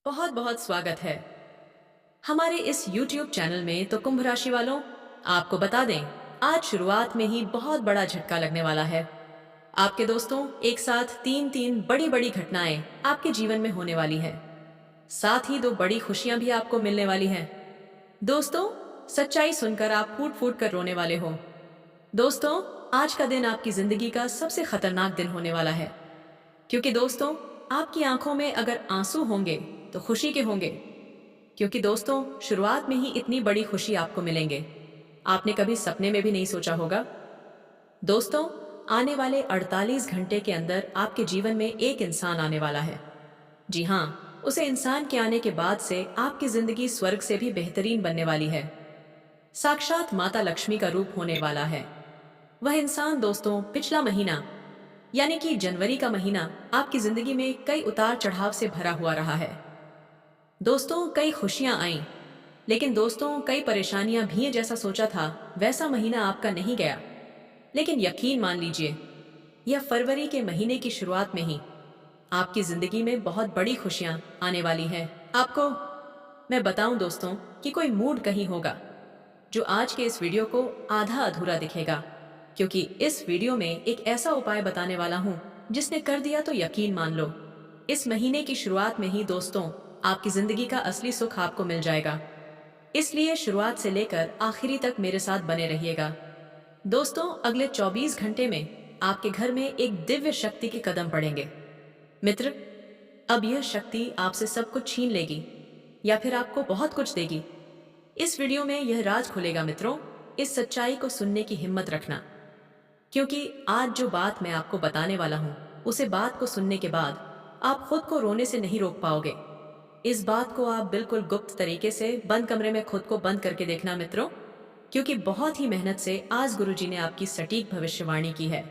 बहुत बहुत स्वागत है हमारे इस YouTube चैनल में। तो कुंभ राशि वालों, आपको बता दें, आज शुरुआत में ही बहुत बड़ा झटका लगने वाला है। आपके दोस्तों, एक साथ तीन तीन बड़ी बड़ी घटनाएं आपके जीवन में होने वाली है। साथ ही दो बड़ी खुशियां भी आपको मिलने वाली हैं। दोस्तों, सच्चाई सुनकर आप फूट फूट कर रोने वाले हो। दोस्तों, आज का दिन आपकी जिंदगी का सबसे खतरनाक दिन होने वाला है। क्योंकि दोस्तों, आपकी आंखों में अगर आंसू होंगे तो खुशी के होंगे। क्योंकि दोस्तों, शुरुआत में ही इतनी बड़ी खुशी आपको मिलेंगे, आपने कभी सपने में भी नहीं सोचा होगा। दोस्तों, आने वाले 48 घंटे के अंदर आपके जीवन में एक इंसान आने वाला है। जी हाँ, उसे इंसान के आने के बाद से आपकी जिंदगी स्वर्ग से भी बेहतरीन बनने वाली है। साक्षात माता लक्ष्मी का रूप होने वाला है। वह इंसान दोस्तों, पिछला महीना यानी कि जनवरी का महीना आपकी जिंदगी में कई उतार चढ़ाव से भरा हुआ रहा है। दोस्तों, कई खुशियां आईं, लेकिन दोस्तों, कई परेशानियां भी। जैसा सोचा था वैसा महीना आपका नहीं गया। लेकिन यकीन मान लीजिए, यह फरवरी के महीने की शुरुआत में ही आपकी जिंदगी में बहुत बड़ी खुशियां आने वाली हैं। आपको मैं बताऊं दोस्तों, कि कोई मूड कहीं होगा जो आज के इस वीडियो को आधा अधूरा दिखेगा। क्योंकि इस वीडियो में एक ऐसा उपाय बताने वाला हूं जिसने कर दिया तो यकीन मान लो, इस महीने की शुरुआत में ही दोस्तों, आपकी जिंदगी का असली सुख आपको मिल जाएगा। इसलिए शुरुआत से लेकर आखिरी तक मेरे साथ बने रहिएगा। दोस्तों, अगले 24 घंटे में आपके घर में एक दिव्य शक्ति के कदम पड़ेंगे। मित्र, अब यह शक्ति आपसे सब कुछ छीन लेगी या फिर आपको बहुत कुछ देगी। इस वीडियो में यह राज खुलेगा मित्रों। इस सच्चाई को सुनने की हिम्मत रखना, क्योंकि आज जो बात मैं आपको बताने वाला हूं, उसे बात को सुनने के बाद आप खुद को रोने से नहीं रोक पाओगे। इस बात को आप बिल्कुल गुप्त तरीके से बंद कमरे में खुद को बंद करके देखना मित्रों, क्योंकि बहुत ही मेहनत से आज गुरुजी ने आपकी सटीक भविष्यवाणी की है।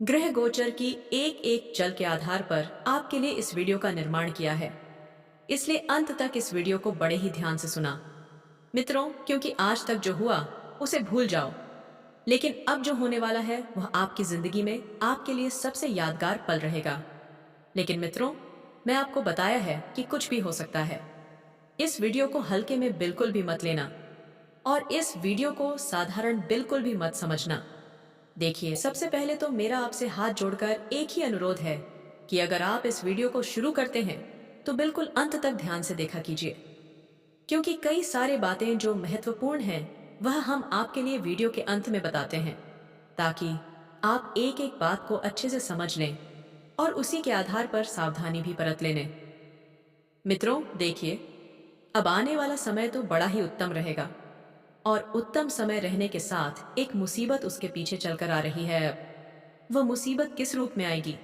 ग्रह गोचर की एक एक चल के आधार पर आपके लिए इस वीडियो का निर्माण किया है। इसलिए अंत तक इस वीडियो को बड़े ही ध्यान से सुना मित्रों, क्योंकि आज तक जो हुआ उसे भूल जाओ। लेकिन अब जो होने वाला है वह आपकी जिंदगी में आपके लिए सबसे यादगार पल रहेगा। लेकिन मित्रों, मैं आपको बताया है कि कुछ भी हो सकता है। इस वीडियो को हल्के में बिल्कुल भी मत लेना, और इस वीडियो को साधारण बिल्कुल भी मत समझना। देखिए, सबसे पहले तो मेरा आपसे हाथ जोड़कर एक ही अनुरोध है कि अगर आप इस वीडियो को शुरू करते हैं तो बिल्कुल अंत तक ध्यान से देखा कीजिए। क्योंकि कई सारे बातें जो महत्वपूर्ण हैं वह हम आपके लिए वीडियो के अंत में बताते हैं, ताकि आप एक एक बात को अच्छे से समझ लें और उसी के आधार पर सावधानी भी बरत लें। मित्रों देखिए, अब आने वाला समय तो बड़ा ही उत्तम रहेगा, और उत्तम समय रहने के साथ एक मुसीबत उसके पीछे चलकर आ रही है। अब वह मुसीबत किस रूप में आएगी,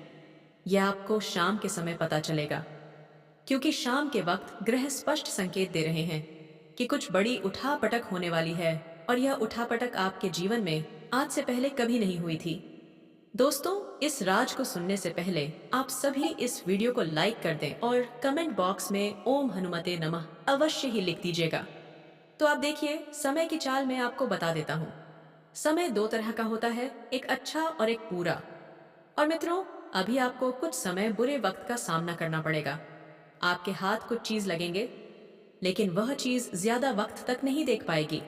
यह आपको शाम के समय पता चलेगा। क्योंकि शाम के वक्त ग्रह स्पष्ट संकेत दे रहे हैं कि कुछ बड़ी उठापटक होने वाली है, और यह उठापटक आपके जीवन में आज से पहले कभी नहीं हुई थी। दोस्तों, इस राज को सुनने से पहले आप सभी इस वीडियो को लाइक कर दें और कमेंट बॉक्स में ओम हनुमते नमः अवश्य ही लिख दीजिएगा। तो आप देखिए, समय की चाल मैं आपको बता देता हूँ। समय दो तरह का होता है, एक अच्छा और एक पूरा। और मित्रों, अभी आपको कुछ समय बुरे वक्त का सामना करना पड़ेगा। आपके हाथ कुछ चीज लगेंगे, लेकिन वह चीज ज्यादा वक्त तक नहीं देख पाएगी।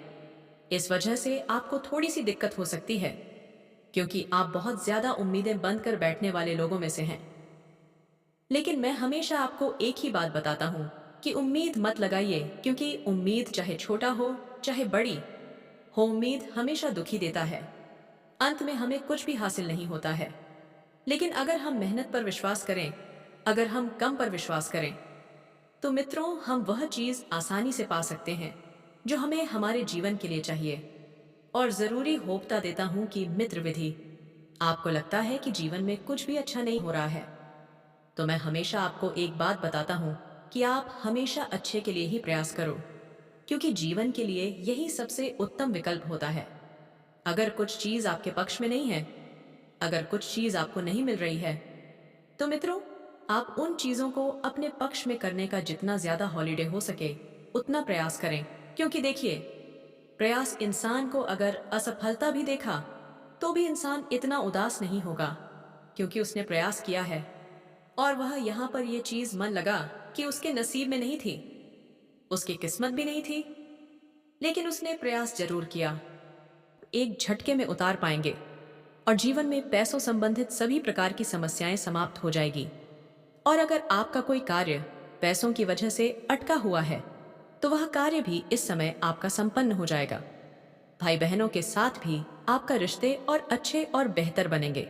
इस वजह से आपको थोड़ी सी दिक्कत हो सकती है, क्योंकि आप बहुत ज्यादा उम्मीदें बंद कर बैठने वाले लोगों में से हैं। लेकिन मैं हमेशा आपको एक ही बात बताता हूँ कि उम्मीद मत लगाइए, क्योंकि उम्मीद चाहे छोटा हो चाहे बड़ी हो, उम्मीद हमेशा दुखी देता है। अंत में हमें कुछ भी हासिल नहीं होता है। लेकिन अगर हम मेहनत पर विश्वास करें, अगर हम कम पर विश्वास करें, तो मित्रों, हम वह चीज आसानी से पा सकते हैं जो हमें हमारे जीवन के लिए चाहिए। और जरूरी होपता देता हूं कि मित्र विधि, आपको लगता है कि जीवन में कुछ भी अच्छा नहीं हो रहा है, तो मैं हमेशा आपको एक बात बताता हूं कि आप हमेशा अच्छे के लिए ही प्रयास करो, क्योंकि जीवन के लिए यही सबसे उत्तम विकल्प होता है। अगर कुछ चीज आपके पक्ष में नहीं है, अगर कुछ चीज आपको नहीं मिल रही है, तो मित्रों, आप उन चीजों को अपने पक्ष में करने का जितना ज्यादा हॉलीडे हो सके उतना प्रयास करें। क्योंकि देखिए, प्रयास इंसान को अगर असफलता भी देखा तो भी इंसान इतना उदास नहीं होगा, क्योंकि उसने प्रयास किया है और वह यहाँ पर यह चीज मन लगा कि उसके नसीब में नहीं थी, उसकी किस्मत भी नहीं थी, लेकिन उसने प्रयास जरूर किया। एक झटके में उतार पाएंगे और जीवन में पैसों संबंधित सभी प्रकार की समस्याएं समाप्त हो जाएगी। और अगर आपका कोई कार्य पैसों की वजह से अटका हुआ है, तो वह कार्य भी इस समय आपका संपन्न हो जाएगा। भाई बहनों के साथ भी आपका रिश्ते और अच्छे और बेहतर बनेंगे।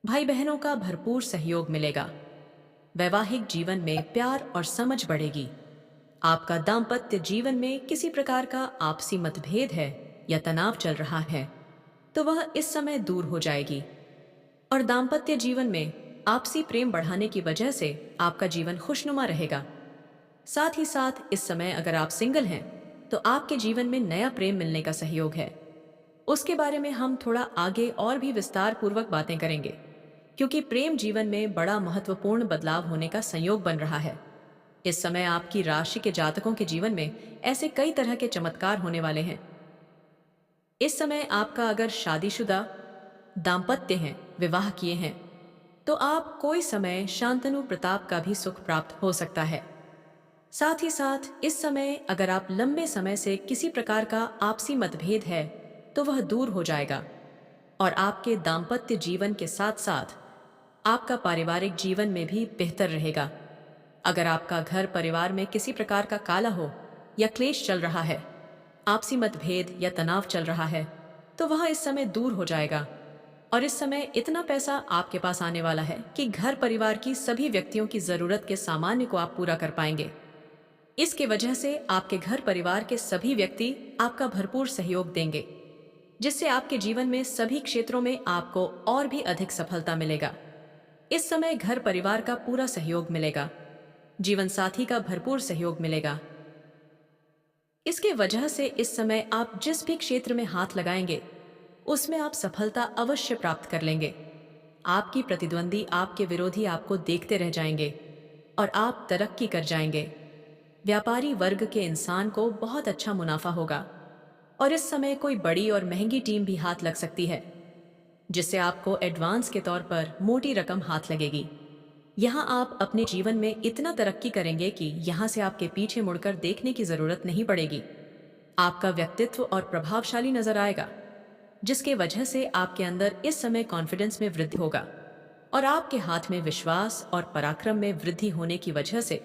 भाई बहनों का भरपूर सहयोग मिलेगा। वैवाहिक जीवन में प्यार और समझ बढ़ेगी। आपका दाम्पत्य जीवन में किसी प्रकार का आपसी मतभेद है या तनाव चल रहा है, तो वह इस समय दूर हो जाएगी। और दाम्पत्य जीवन में आपसी प्रेम बढ़ाने की वजह से आपका जीवन खुशनुमा रहेगा। साथ ही साथ इस समय अगर आप सिंगल हैं, तो आपके जीवन में नया प्रेम मिलने का सहयोग है। उसके बारे में हम थोड़ा आगे और भी विस्तार पूर्वक बातें करेंगे, क्योंकि प्रेम जीवन में बड़ा महत्वपूर्ण बदलाव होने का संयोग बन रहा है। इस समय आपकी राशि के जातकों के जीवन में ऐसे कई तरह के चमत्कार होने वाले हैं। इस समय आपका अगर शादीशुदा दाम्पत्य हैं, विवाह किए हैं, तो आप कोई समय शांतनु प्रताप का भी सुख प्राप्त हो सकता है। साथ ही साथ इस समय अगर आप लंबे समय से किसी प्रकार का आपसी मतभेद है, तो वह दूर हो जाएगा और आपके दाम्पत्य जीवन के साथ साथ आपका पारिवारिक जीवन में भी बेहतर रहेगा। अगर आपका घर परिवार में किसी प्रकार का काला हो या क्लेश चल रहा है, आपसी मतभेद या तनाव चल रहा है, तो वह इस समय दूर हो जाएगा। और इस समय इतना पैसा आपके पास आने वाला है कि घर परिवार की सभी व्यक्तियों की जरूरत के सामान्य को आप पूरा कर पाएंगे। इसके वजह से आपके घर परिवार के सभी व्यक्ति आपका भरपूर सहयोग देंगे, जिससे आपके जीवन में सभी क्षेत्रों में आपको और भी अधिक सफलता मिलेगा। इस समय घर परिवार का पूरा सहयोग मिलेगा, जीवन साथी का भरपूर सहयोग मिलेगा। इसके वजह से इस समय आप जिस भी क्षेत्र में हाथ लगाएंगे, उसमें आप सफलता अवश्य प्राप्त कर लेंगे। आपकी प्रतिद्वंदी, आपके विरोधी आपको देखते रह जाएंगे और आप तरक्की कर जाएंगे। व्यापारी वर्ग के इंसान को बहुत अच्छा मुनाफा होगा और इस समय कोई बड़ी और महंगी टीम भी हाथ लग सकती है, जिससे आपको एडवांस के तौर पर मोटी रकम हाथ लगेगी। यहाँ आप अपने जीवन में इतना तरक्की करेंगे कि यहाँ से आपके पीछे मुड़कर देखने की जरूरत नहीं पड़ेगी। आपका व्यक्तित्व और प्रभावशाली नजर आएगा, जिसके वजह से आपके अंदर इस समय कॉन्फिडेंस में वृद्धि होगा और आपके हाथ में विश्वास और पराक्रम में वृद्धि होने की वजह से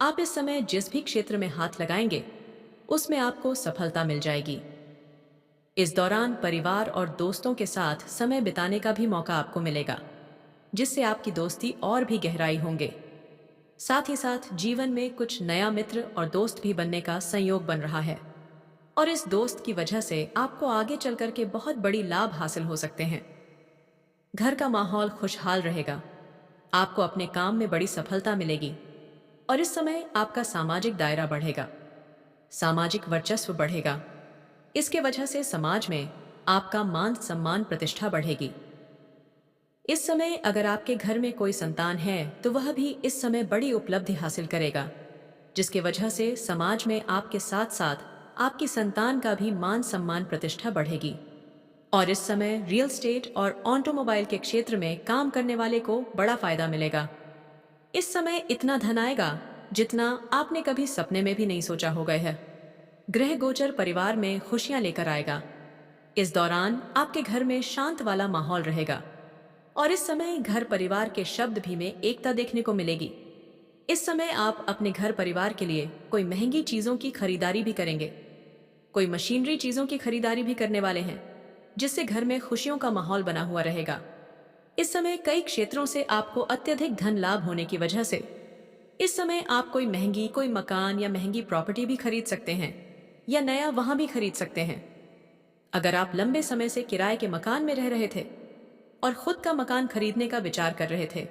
आप इस समय जिस भी क्षेत्र में हाथ लगाएंगे, उसमें आपको सफलता मिल जाएगी। इस दौरान परिवार और दोस्तों के साथ समय बिताने का भी मौका आपको मिलेगा, जिससे आपकी दोस्ती और भी गहराई होंगे। साथ ही साथ जीवन में कुछ नया मित्र और दोस्त भी बनने का संयोग बन रहा है और इस दोस्त की वजह से आपको आगे चलकर के बहुत बड़ी लाभ हासिल हो सकते हैं। घर का माहौल खुशहाल रहेगा, आपको अपने काम में बड़ी सफलता मिलेगी और इस समय आपका सामाजिक दायरा बढ़ेगा, सामाजिक वर्चस्व बढ़ेगा। इसके वजह से समाज में आपका मान सम्मान प्रतिष्ठा बढ़ेगी। इस समय अगर आपके घर में कोई संतान है, तो वह भी इस समय बड़ी उपलब्धि हासिल करेगा, जिसके वजह से समाज में आपके साथ साथ आपकी संतान का भी मान सम्मान प्रतिष्ठा बढ़ेगी। और इस समय रियल एस्टेट और ऑटोमोबाइल के क्षेत्र में काम करने वाले को बड़ा फायदा मिलेगा। इस समय इतना धन आएगा जितना आपने कभी सपने में भी नहीं सोचा होगा है। ग्रह गोचर परिवार में खुशियां लेकर आएगा। इस दौरान आपके घर में शांत वाला माहौल रहेगा और इस समय घर परिवार के शब्द भी में एकता देखने को मिलेगी। इस समय आप अपने घर परिवार के लिए कोई महंगी चीजों की खरीदारी भी करेंगे, कोई मशीनरी चीजों की खरीदारी भी करने वाले हैं, जिससे घर में खुशियों का माहौल बना हुआ रहेगा। इस समय कई क्षेत्रों से आपको अत्यधिक धन लाभ होने की वजह से इस समय आप कोई मकान या महंगी प्रॉपर्टी भी खरीद सकते हैं या नया वहां भी खरीद सकते हैं। अगर आप लंबे समय से किराए के मकान में रह रहे थे और खुद का मकान खरीदने का विचार कर रहे थे,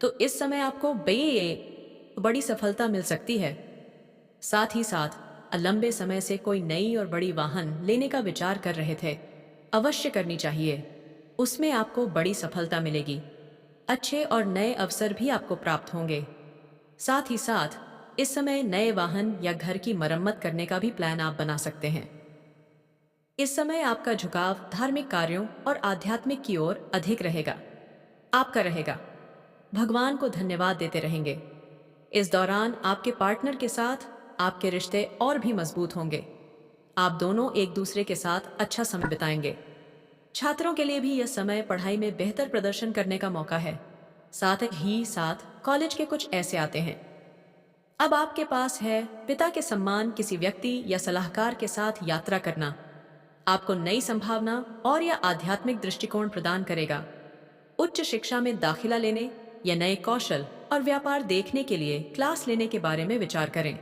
तो इस समय आपको बड़ी सफलता मिल सकती है। साथ ही साथ लंबे समय से कोई नई और बड़ी वाहन लेने का विचार कर रहे थे, अवश्य करनी चाहिए, उसमें आपको बड़ी सफलता मिलेगी। अच्छे और नए अवसर भी आपको प्राप्त होंगे। साथ ही साथ इस समय नए वाहन या घर की मरम्मत करने का भी प्लान आप बना सकते हैं। इस समय आपका झुकाव धार्मिक कार्यों और आध्यात्मिक की ओर अधिक रहेगा, आपका रहेगा। भगवान को धन्यवाद देते रहेंगे। इस दौरान आपके पार्टनर के साथ आपके रिश्ते और भी मजबूत होंगे। आप दोनों एक दूसरे के साथ अच्छा समय बिताएंगे। छात्रों के लिए भी यह समय पढ़ाई में बेहतर प्रदर्शन करने का मौका है। साथ कॉलेज के कुछ ऐसे आते हैं। अब आपके पास है पिता के सम्मान, किसी व्यक्ति या सलाहकार के साथ यात्रा करना आपको नई संभावना और या आध्यात्मिक दृष्टिकोण प्रदान करेगा। उच्च शिक्षा में दाखिला लेने या नए कौशल और व्यापार देखने के लिए क्लास लेने के बारे में विचार करें।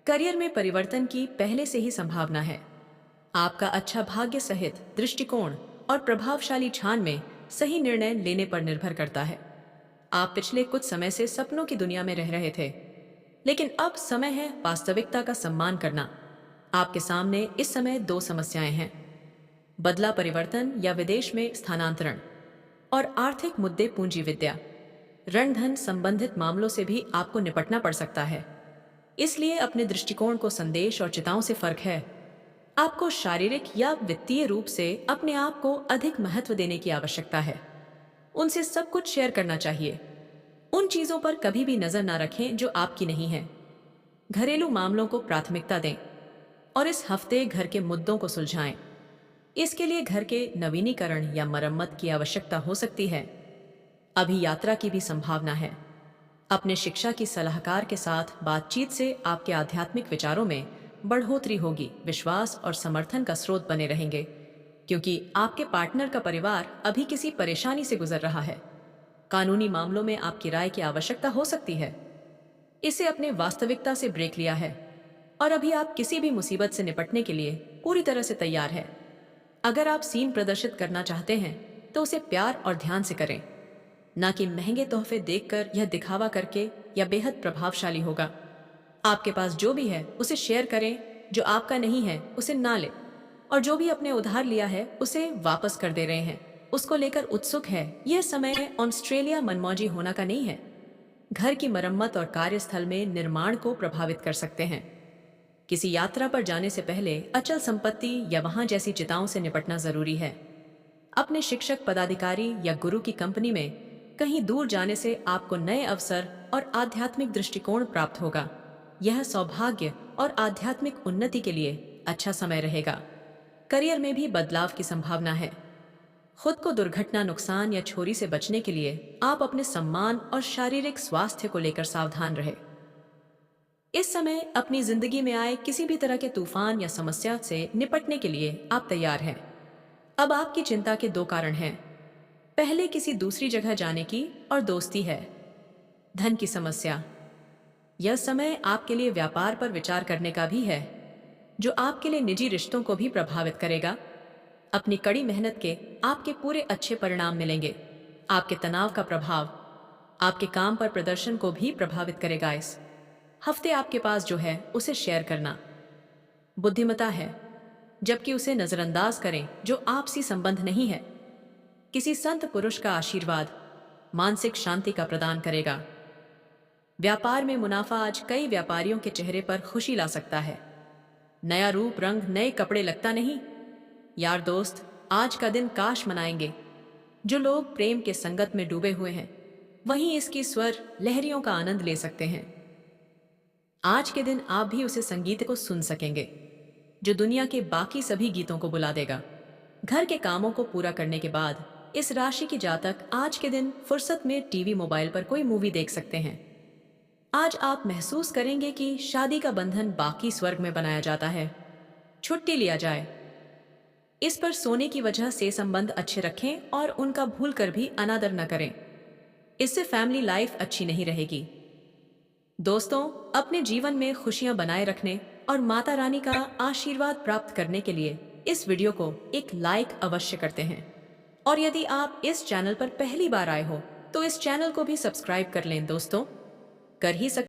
करियर में परिवर्तन की पहले से ही संभावना है। आपका अच्छा भाग्य सहित दृष्टिकोण और प्रभावशाली छान में सही निर्णय लेने पर निर्भर करता है। आप पिछले कुछ समय से सपनों की दुनिया में रह रहे थे, लेकिन अब समय है वास्तविकता का सम्मान करना। आपके सामने इस समय दो समस्याएं हैं: बदला परिवर्तन या विदेश में स्थानांतरण, और आर्थिक मुद्दे, पूंजी विद्या, ऋण धन संबंधित मामलों से भी आपको निपटना पड़ सकता है। इसलिए अपने दृष्टिकोण को संदेश और चिताओं से फर्क है। आपको शारीरिक या वित्तीय रूप से अपने आप को अधिक महत्व देने की आवश्यकता है। उनसे सब कुछ शेयर करना चाहिए। उन चीजों पर कभी भी नजर ना रखें जो आपकी नहीं है। घरेलू मामलों को प्राथमिकता दें और इस हफ्ते घर के मुद्दों को सुलझाएं। इसके लिए घर के नवीनीकरण या मरम्मत की आवश्यकता हो सकती है। अभी यात्रा की भी संभावना है। अपने शिक्षा की सलाहकार के साथ बातचीत से आपके आध्यात्मिक विचारों में बढ़ोतरी होगी। विश्वास और समर्थन का स्रोत बने रहेंगे, क्योंकि आपके पार्टनर का परिवार अभी किसी परेशानी से गुजर रहा है। कानूनी मामलों में आपकी राय की आवश्यकता हो सकती है। इसे अपने वास्तविकता से ब्रेक लिया है और अभी आप किसी भी मुसीबत से निपटने के लिए पूरी तरह से तैयार है। अगर आप सीन प्रदर्शित करना चाहते हैं तो उसे प्यार और ध्यान से करें, ना कि महंगे तोहफे देखकर, यह दिखावा करके या बेहद प्रभावशाली होगा। आपके पास जो भी है उसे शेयर करें। जो आपका नहीं है उसे ना ले, और जो भी अपने उधार लिया है उसे वापस कर दे रहे हैं उसको लेकर उत्सुक है। यह समय ऑस्ट्रेलिया मनमौजी होना का नहीं है। घर की मरम्मत और कार्यस्थल में निर्माण को प्रभावित कर सकते हैं। किसी यात्रा पर जाने से पहले अचल संपत्ति या वहां जैसी चिताओं से निपटना जरूरी है। अपने शिक्षक, पदाधिकारी या गुरु की कंपनी में कहीं दूर जाने से आपको नए अवसर और आध्यात्मिक दृष्टिकोण प्राप्त होगा। यह सौभाग्य और आध्यात्मिक उन्नति के लिए अच्छा समय रहेगा। करियर में भी बदलाव की संभावना है। खुद को दुर्घटना, नुकसान या छोरी से बचने के लिए आप अपने सम्मान और शारीरिक स्वास्थ्य को लेकर सावधान रहे। इस समय अपनी जिंदगी में आए किसी भी तरह के तूफान या समस्या से निपटने के लिए आप तैयार हैं। अब आपकी चिंता के दो कारण हैं। पहले किसी दूसरी जगह जाने की, और दोस्ती है। धन की समस्या। यह समय आपके लिए व्यापार पर विचार करने का भी है, जो आपके लिए निजी रिश्तों को भी प्रभावित करेगा। अपनी कड़ी मेहनत के आपके पूरे अच्छे परिणाम मिलेंगे। आपके तनाव का प्रभाव आपके काम पर प्रदर्शन को भी प्रभावित करेगा। इस हफ्ते आपके पास जो है उसे शेयर करना बुद्धिमता है, जबकि उसे नजरअंदाज करें जो आपसी संबंध नहीं है। किसी संत पुरुष का आशीर्वाद मानसिक शांति का प्रदान करेगा। व्यापार में मुनाफा आज कई व्यापारियों के चेहरे पर खुशी ला सकता है। नया रूप, रंग, नए कपड़े लगता नहीं। यार दोस्त आज का दिन काश मनाएंगे। जो लोग प्रेम के संगत में डूबे हुए हैं वहीं इसकी स्वर लहरियों का आनंद ले सकते हैं। आज के दिन आप भी उसे संगीत को सुन सकेंगे जो दुनिया के बाकी सभी गीतों को बुला देगा। घर के कामों को पूरा करने के बाद इस राशि की जातक आज के दिन फुर्सत में टीवी, मोबाइल पर कोई मूवी देख सकते हैं। आज आप महसूस करेंगे कि शादी का बंधन बाकी स्वर्ग में बनाया जाता है। छुट्टी लिया जाए। इस पर सोने की वजह से संबंध अच्छे रखें और उनका भूल कर भी अनादर न करें। इससे फैमिली लाइफ अच्छी नहीं रहेगी। दोस्तों, अपने जीवन में खुशियां बनाए रखने और माता रानी का आशीर्वाद प्राप्त करने के लिए इस वीडियो को एक लाइक अवश्य करते हैं। और यदि आप इस चैनल पर पहली बार आए हो तो इस चैनल को भी सब्सक्राइब कर लें। दोस्तों, कर ही सकते